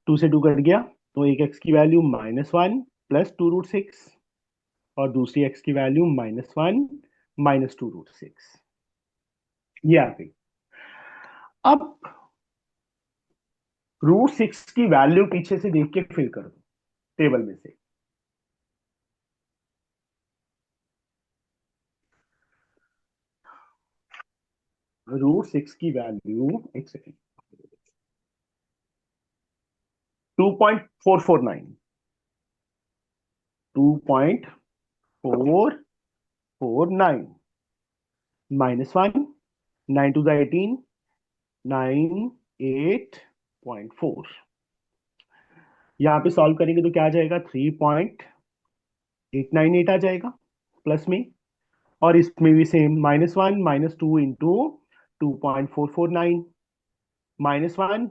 2 से 2 कट गया, तो एक एक्स की वैल्यू -1 प्लस 2 रूट 6 और दूसरी एक्स की वैल्यू -1 माइनस 2 रूट 6, ये आ गई। अब √6 की वैल्यू पीछे से देख के फिल कर दो टेबल में से। √6 की वैल्यू, एक सेकेंड, 2.449, 2.449 -1, 9 to the 18, 98.4। यहाँ पे सॉल्व करेंगे तो क्या आ जाएगा, 3.898 आ जाएगा प्लस में, और इसमें भी सेम -1 -2 इंटू 2.449 -1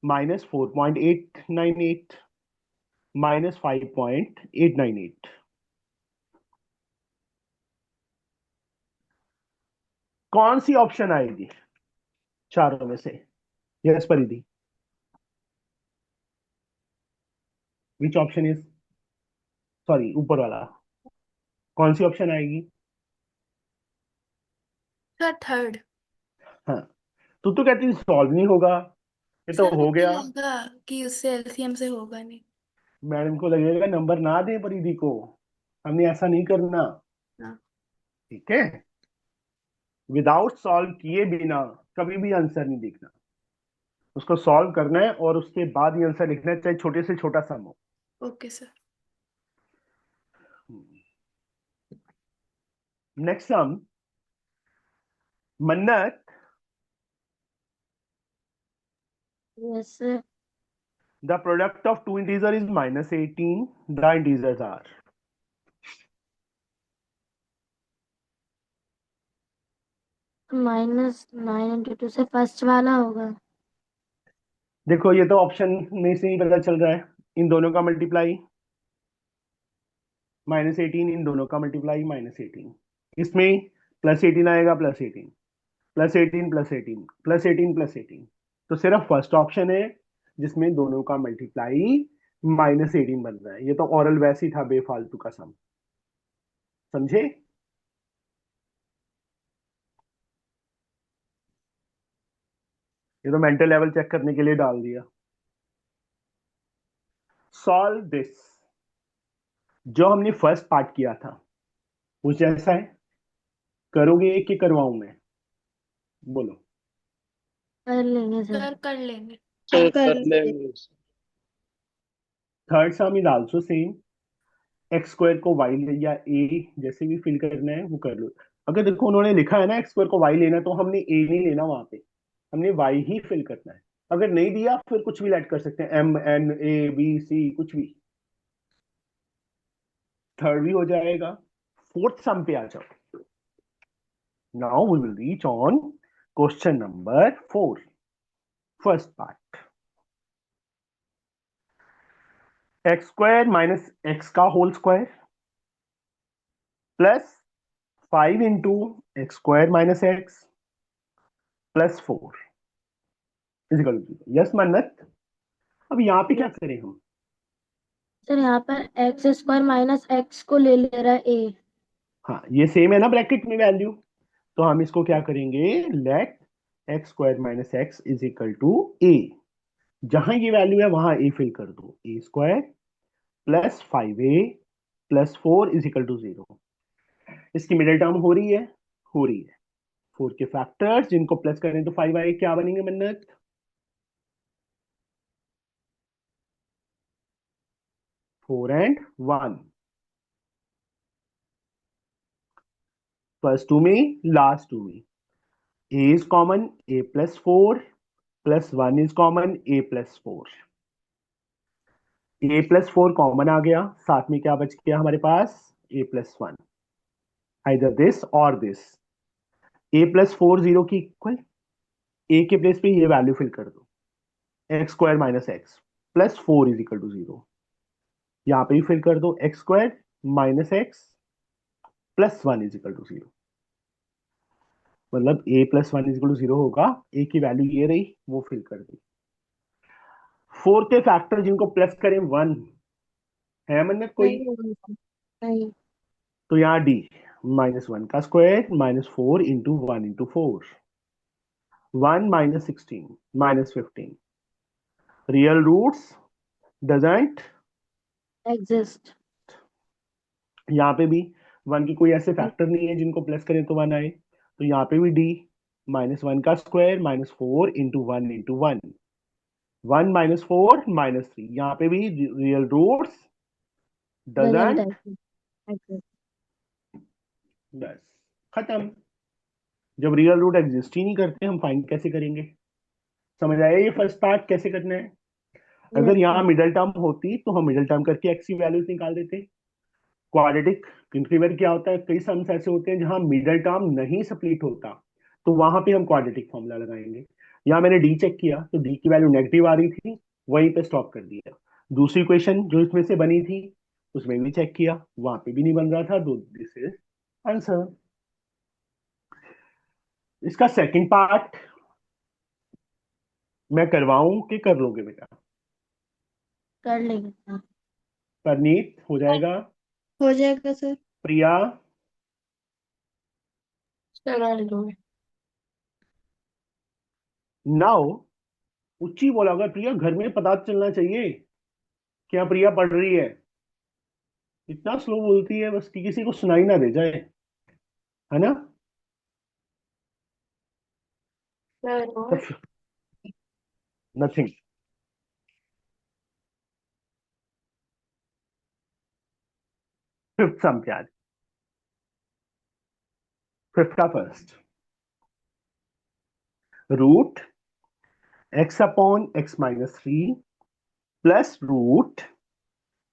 -4.898 -5.898। कौन सी ऑप्शन आएगी चारों में से, यस परिधि, विच ऑप्शन इज, सॉरी ऊपर वाला, कौन सी ऑप्शन आएगी। Sir third. हाँ, तो कहती सॉल्व नहीं होगा, ये तो सर हो मुझे गया। लगा कि उससे एलसीएम से होगा नहीं। मैडम को लगेगा नंबर ना दे परिधि को, हमने ऐसा नहीं करना, हाँ। ठीक है। विदाउट सॉल्व किए बिना कभी भी आंसर नहीं देखना, उसको सॉल्व करना है और उसके बाद ही आंसर लिखना है, चाहे छोटे से छोटा सम हो। Okay sir. नेक्स्ट सम, मन्नत, yes sir. the product of two integers is -18, the integers are, -9 into 2 से फर्स्ट वाला होगा। देखो ये तो ऑप्शन में से ही पता चल रहा है, इन दोनों का मल्टीप्लाई -18, इन दोनों का मल्टीप्लाई -18, इसमें +18 आएगा, +18 +18 +18 +18 +18, तो सिर्फ फर्स्ट ऑप्शन है जिसमें दोनों का मल्टीप्लाई -18 बन रहा है। ये तो ऑरल वैसे ही था बेफालतू का सम, समझे। ये तो मेंटल लेवल चेक करने के लिए डाल दिया। सॉल्व दिस, जो हमने फर्स्ट पार्ट किया था वो जैसा है, करोगे कि करवाऊं मैं, बोलो। कर लेंगे सर। सर कर लेंगे। सर कर कर लेंगे। लेंगे। Third some is also same. X square को वाई या ए जैसे भी फिल करना है वो कर लो। अगर देखो उन्होंने लिखा है ना एक्स स्क्वायर को वाई लेना, तो हमने ए नहीं लेना वहां पे, हमने वाई ही फिल करना है। अगर नहीं दिया फिर कुछ भी ऐड कर सकते हैं, m n a B c कुछ भी। थर्ड भी हो जाएगा। फोर्थ सम पे आ जाओ। Now we will reach on question number 4, first part. X square minus X का whole square plus 5 into X square minus x plus 4 equal to 0। Yes Mannat. अब यहाँ पे क्या करें हम? सर यहाँ पर एक्स स्क्वायर माइनस एक्स को ले रहा है ए। हाँ ये सेम है ना ब्रैकेट में वैल्यू, तो हम इसको क्या करेंगे, let X square minus X is equal to A. जहां ये वैल्यू है वहां ए फिल कर दो। A square plus 5a plus 4 is equal to 0। इसकी मिडिल टर्म हो रही है, हो रही है। 4 के फैक्टर्स जिनको प्लस करें तो 5 आए, क्या बनेंगे मन्नत? 4 and 1। फर्स्ट टू में लास्ट टू में a is common, a plus 4 plus 1 is common, a plus 4। a plus 4 common आ गया, साथ में क्या बच गया हमारे पास? a plus 1। आइदर दिस और दिस। a plus 4 0 की इक्वल, a के प्लेस पे ये वैल्यू फिल कर दो, x square minus x plus 4 is equal to 0। यहाँ पे भी फिल कर दो, x square minus x plus 1 is equal to 0। मतलब a plus 1 is equal to 0 होगा, a की वैल्यू ये रही, वो फिल कर दी। 4 के फैक्टर जिनको प्लस करें 1 है मन्नत कोई? नहीं होगा सर। नहीं। तो यहाँ डी -1 का square -4 into 1 into 4, 1 -16 -15। Real roots doesn't exist. यहाँ पे भी 1 की कोई ऐसे फैक्टर नहीं है जिनको प्लस करें तो 1 आए, तो यहाँ पे भी डी -1 का स्क्वायर -4 इंटू 1 इंटू 1, 1 -4 -3। यहाँ पे भी real roots doesn't doesn't. Exist. बस खत्म। जब रियल रूट एग्जिस्ट ही नहीं करते हम फाइंड कैसे करेंगे? समझ आया ये फर्स्ट पार्ट कैसे करना है? अगर यस यहाँ सर। मिडल टर्म होती तो हम मिडल टर्म करके एक्स की वैल्यूज निकाल देते। क्वाड्रेटिक इंटीग्रल क्या होता है, कई सम्स ऐसे होते हैं जहां मिडल टर्म नहीं स्प्लिट होता, तो वहां पे हम क्वाड्रेटिक फॉर्मूला लगाएंगे। यहाँ मैंने डी चेक किया तो डी की वैल्यू नेगेटिव आ रही थी, वहीं पे स्टॉप कर दिया। दूसरी क्वेश्चन जो इसमें से बनी थी उसमें भी चेक किया, वहां पे भी नहीं बन रहा था, तो दिस इज आंसर। इसका सेकंड पार्ट मैं करवाऊं कि कर लोगे बेटा? कर लेंगे सर। परनीत हो जाएगा? हो जाएगा सर। प्रिया? सर कर दो। नाउ उच्ची बोला होगा प्रिया, घर में पता चलना चाहिए क्या प्रिया पढ़ रही है। इतना स्लो बोलती है बस कि किसी को सुनाई ना दे जाए, है ना? Sir nothing. फिफ्थ सम पे आज, फिफ्थ का first. Root x upon x minus 3 plus root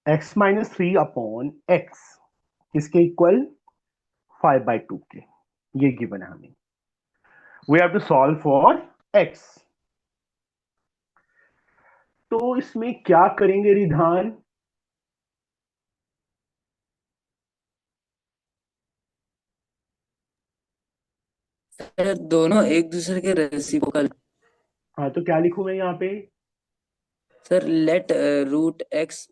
x minus 3 upon x किसके इक्वल? 5/2 के। ये गिवन है हमें। We have to solve for x. तो इसमें क्या करेंगे रिधान? सर दोनों एक दूसरे के रेसिप्रोकल। हाँ तो क्या लिखूं मैं यहाँ पे? Sir let root x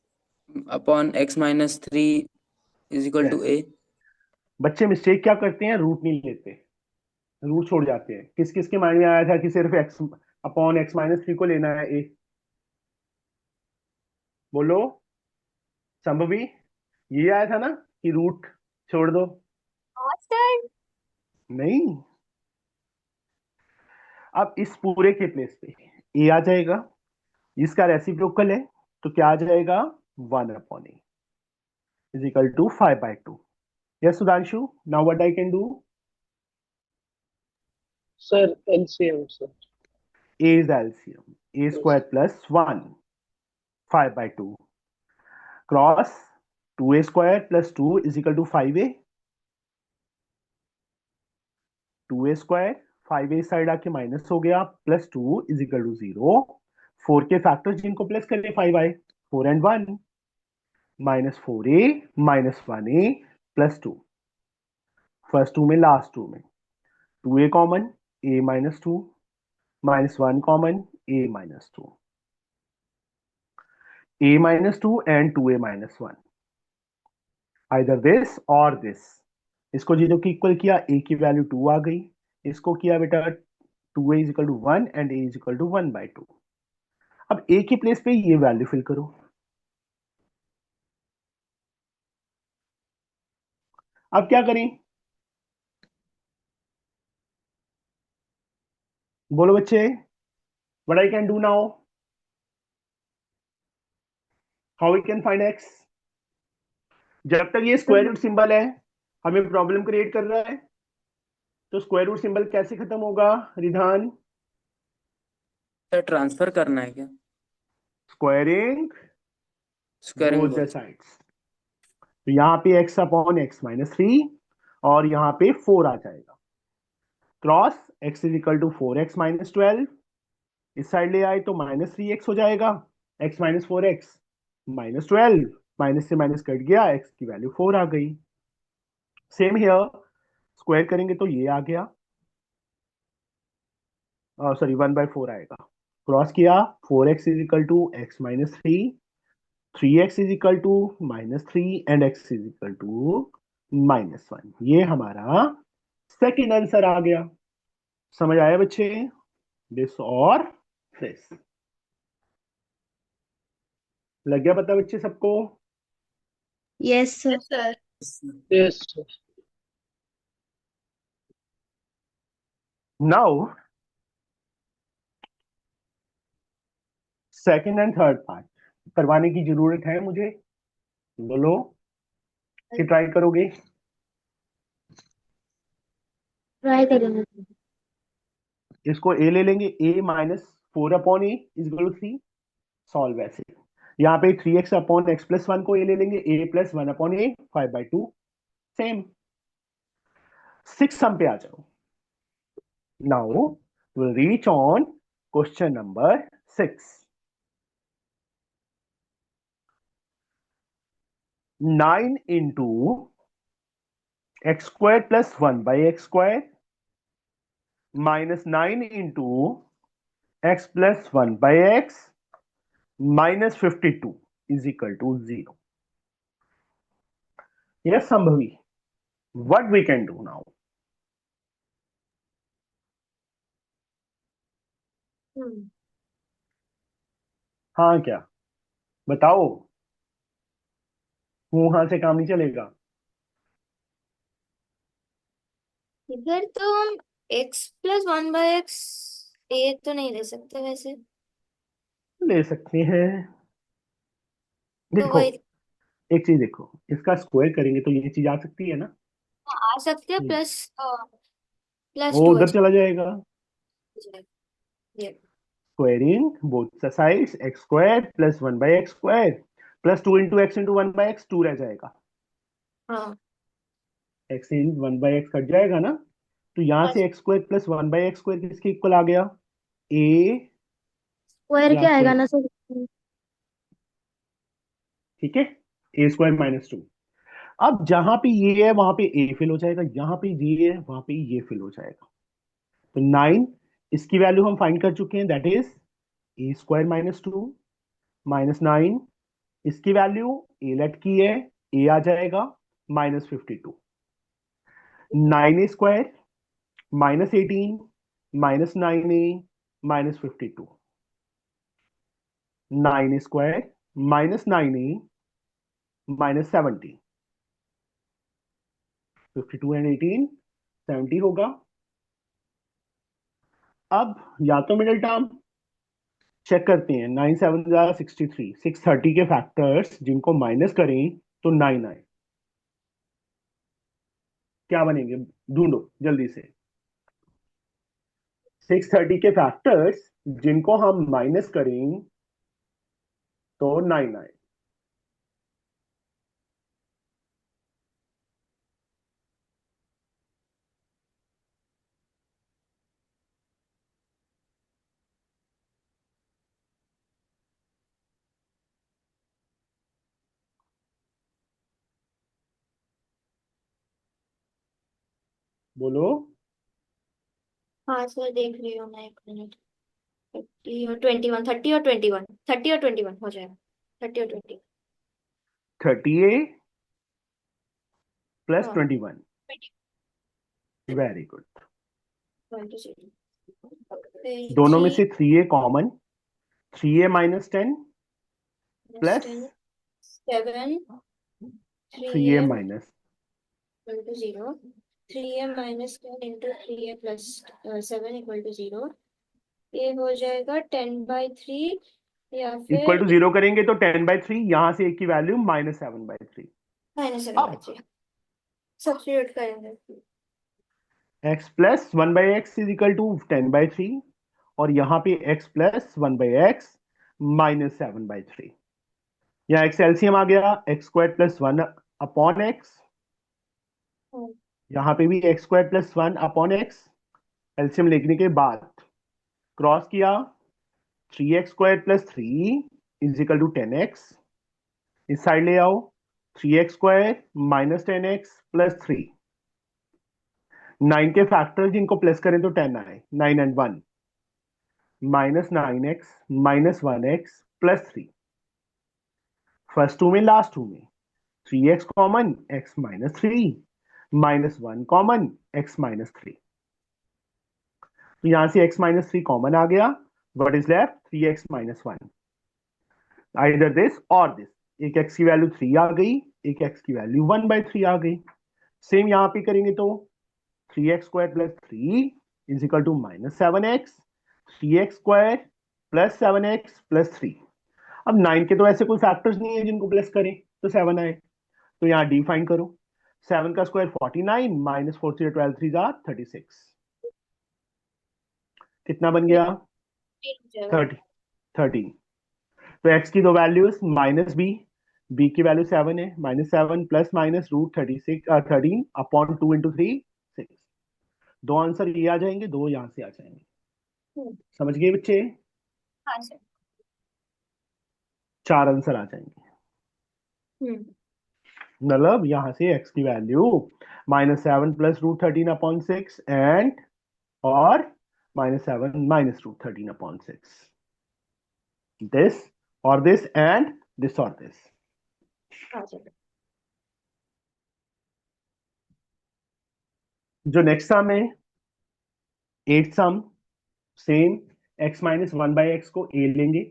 upon x minus 3 is equal to yes. A. बच्चे मिस्टेक क्या करते हैं, रूट नहीं लेते, रूट छोड़ जाते हैं। किस किस के माइंड में आया था कि सिर्फ एक्स अपॉन एक्स माइनस 3 को लेना है ए? बोलो संभवी, ये आया था ना कि रूट छोड़ दो? सर नहीं, अब इस पूरे के प्लेस पे ए आ जाएगा, इसका रेसिप्रोकल है, तो क्या आ जाएगा 1/a is equal to 5/2. Yes, Sudhanshu. Now what I can do? Sir, LCM, sir. A is LCM. A square plus 1, 5/2. Cross 2a square plus 2 is equal to 5a. 2a square 5a side आके minus हो गया, plus 2 is equal to 0. 4 के factors जिनको plus करें 5i, 4 and 1, minus 4a minus 1a plus 2. First 2 में last 2 में 2a common, a minus 2, minus 1 common, a minus 2. A minus 2 and 2a minus 1. Either this or this. इसको zero की equal किया, a की वैल्यू 2 आ गई. इसको किया बेटा 2a is equal to 1 and a is equal to 1/2. अब a की प्लेस पे ये वैल्यू फिल करो. अब क्या करें? बोलो बच्चे. What I can do now? How we can find x? जब तक ये स्क्वायर रूट सिंबल है हमें प्रॉब्लम क्रिएट कर रहा है, तो स्क्वायर रूट सिंबल कैसे खत्म होगा रिधान? सर ट्रांसफर करना है क्या? Squaring squaring both the sides. तो यहाँ पे x अपॉन x माइनस 3 और यहाँ पे 4 आ जाएगा. Cross x is equal to 4x minus 12, इस साइड ले आए तो माइनस 3x हो जाएगा. x minus 4x minus 12, minus से माइनस कट गया, x की वैल्यू 4 आ गई. सेम हियर स्क्वायर करेंगे तो ये आ गया, सॉरी 1/4 आएगा. क्रॉस किया 4x is equal to x minus 3, 3x is equal to minus 3 and x is equal to minus 1. ये हमारा सेकेंड आंसर आ गया. समझ आया बच्चे? दिस और दिस. लग गया पता बच्चे सबको? Yes sir. Sir Yes, sir. Now second and third part करवाने की जरूरत है मुझे? बोलो कि ट्राई करोगे? ट्राई करेंगे. इसको a ले लेंगे, a minus 4/a is equal to 3. Solve ऐसे. यहाँ पे 3x अपॉन x प्लस 1 को a ले लेंगे, a प्लस 1/a 5/2. सेम. 6 सम पे आ जाओ. Now will reach on question number 6. 9 into x square plus 1/x square minus 9 into x plus 1/x minus 52 is equal to 0. Yes, Sambhavi. What we can do now? हाँ क्या बताओ? वहां से काम नहीं चलेगा. इधर तो हम x प्लस 1/x a तो नहीं ले सकते वैसे, ले सकते हैं. तो देखो वही एक चीज देखो, इसका स्क्वायर करेंगे तो ये चीज आ सकती है ना. आ सकते हैं, प्लस प्लस वो 2 उधर चला जाएगा. ये Squaring both the sides, x square plus 1/x square plus 2 into x into 1/x 2 रह जाएगा. हाँ x इन 1/x कट जाएगा ना, तो यहां से x square plus 1/x square किसके इक्वल आ गया? a स्क्वायर या क्या आएगा फिर ना सर? ठीक है a स्क्वायर माइनस 2. अब जहां पे ये है वहां पे a फिल हो जाएगा, यहां पे ये है वहां पे ये फिल हो जाएगा. तो 9 इसकी वैल्यू हम फाइंड कर चुके हैं, that is a square minus 2 minus 9. इसकी वैल्यू a लेट की है, a आ जाएगा minus 52. 9a square minus 18 minus 9a minus 52. 9a square minus 9a minus 70. 52 and 18 70 होगा. अब या तो मिडिल टर्म चेक करते हैं, 9 7 63, 630 के फैक्टर्स जिनको माइनस करें तो 9 आए, क्या बनेंगे ढूंढो जल्दी से। 630 के फैक्टर्स जिनको हम माइनस करें तो 9 आए। बोलो। हाँ सर, देख रही हूँ मैं, 1 मिनट। 30 और 21, 30 और 21, 30 और 21 हो जाएगा। 30 और 20। 38 प्लस हाँ, 21, वेरी गुड। 20। दोनों में से 3a common, 3a minus 10 plus 7, 3a 3a minus, 0, 3a minus 10 into 3a plus 7 equal to 0। ये हो जाएगा 10/3, या इक्वल फिर टू 0 करेंगे तो 10/3, यहां से एक की वैल्यू -7/3। -7/3 अब सब्स्टिट्यूट करेंगे। x plus 1/x is equal to 10/3, और यहां पे x प्लस 1/x -7/3। यहाँ x एलसीएम आ गया, x square plus 1 upon x, यहाँ पे भी x square plus 1 upon x, LCM लिखने के बाद क्रॉस किया, 3x square plus 3 is equal to 10x, इस साइड ले आओ, 3x square minus 10x plus 3, 9 के फैक्टर जिनको प्लस करें तो 10 आए, 9 and 1 -9x -1x plus 3, first two में लास्ट टू में 3x common, x -3 -1 common, x -3, तो यहां से x -3 कॉमन आ गया, what is left 3x -1, either this और दिस, एक x की वैल्यू 3 आ गई, एक x की वैल्यू 1/3 आ गई। सेम यहां पे करेंगे तो 3x square plus 3 is equal to -7x, 3x square plus 7x plus 3। अब 9 के तो ऐसे कोई फैक्टर्स नहीं है जिनको प्लस करें तो 7 आए, तो यहाँ डी फाइन करो, 7 का स्क्वायर 49 -4 3 12 3 36, कितना बन गया 30 13। तो x की दो वैल्यूज -b, b की वैल्यू 7 है, -7 प्लस माइनस √36 13 अपॉन 2 इंटू 3 6, दो आंसर ये आ जाएंगे, दो यहां से आ जाएंगे। समझ गए बच्चे? हाँ सर। 4 आंसर आ जाएंगे, मतलब यहां से x की वैल्यू -7 प्लस √13 अपॉन 6 एंड और -7 माइनस √13 अपॉन 6, दिस और दिस एंड दिस और दिस। हाँ सर। जो नेक्स्ट सम है 8th सम, सेम x -1/x को a लेंगे,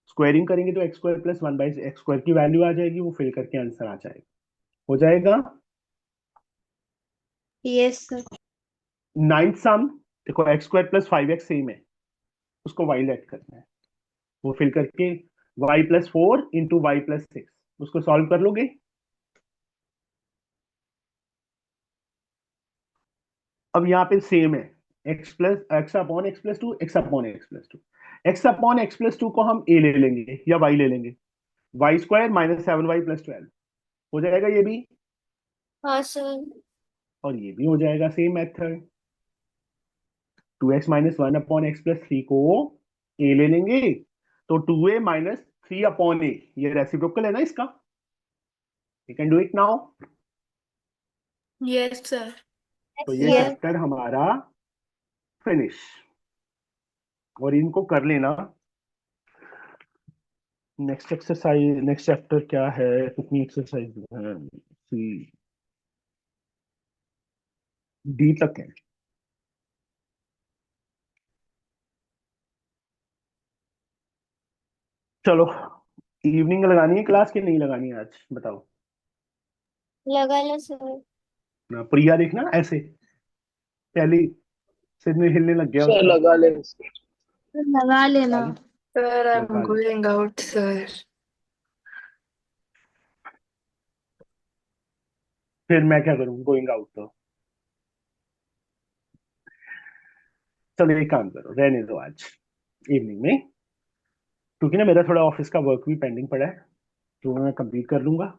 स्क्वायरिंग करेंगे तो x स्क्वायर प्लस 1/x² की वैल्यू आ जाएगी, वो फिल करके आंसर आ जाएगा, हो जाएगा। Yes sir. 9th सम, देखो x² प्लस 5x सेम है, उसको y लेट करना है, वो फिल करके y plus 4 into y plus 6, उसको सॉल्व कर लोगे। अब यहाँ पे सेम है, x upon x plus 2, x upon x plus 2, x upon x plus 2 को हम a ले लेंगे या y ले लेंगे, वाई स्क्वायर -7y प्लस 12 हो जाएगा ये भी, हाँ सर। और ये भी हो जाएगा same method. 2x -1 upon x plus 3 को a ले लेंगे तो 2a माइनस 3 अपॉन a, ये रेसिप्रोकल है ना इसका, you can do it now. Yes sir. तो ये यस। चैप्टर हमारा फिनिश, और इनको कर लेना। नेक्स्ट एक्सरसाइज, नेक्स्ट चैप्टर क्या है, कितनी एक्सरसाइज है, सी डी तक है। चलो, इवनिंग लगानी है क्लास की नहीं लगानी है आज, बताओ लगा लो सर। ना, प्रिया देखना ऐसे पहली सिर में हिलने लग गया सर उसका। लगा ले इसको। सर लगा लेना। लगा ले, Sir, I'm लगा ले। going out, sir. फिर मैं क्या करूँ, गोइंग आउट तो? चलो एक काम करो, रहने दो आज इवनिंग में, क्योंकि ना मेरा थोड़ा ऑफिस का वर्क भी पेंडिंग पड़ा है, तो मैं कंप्लीट कर लूंगा।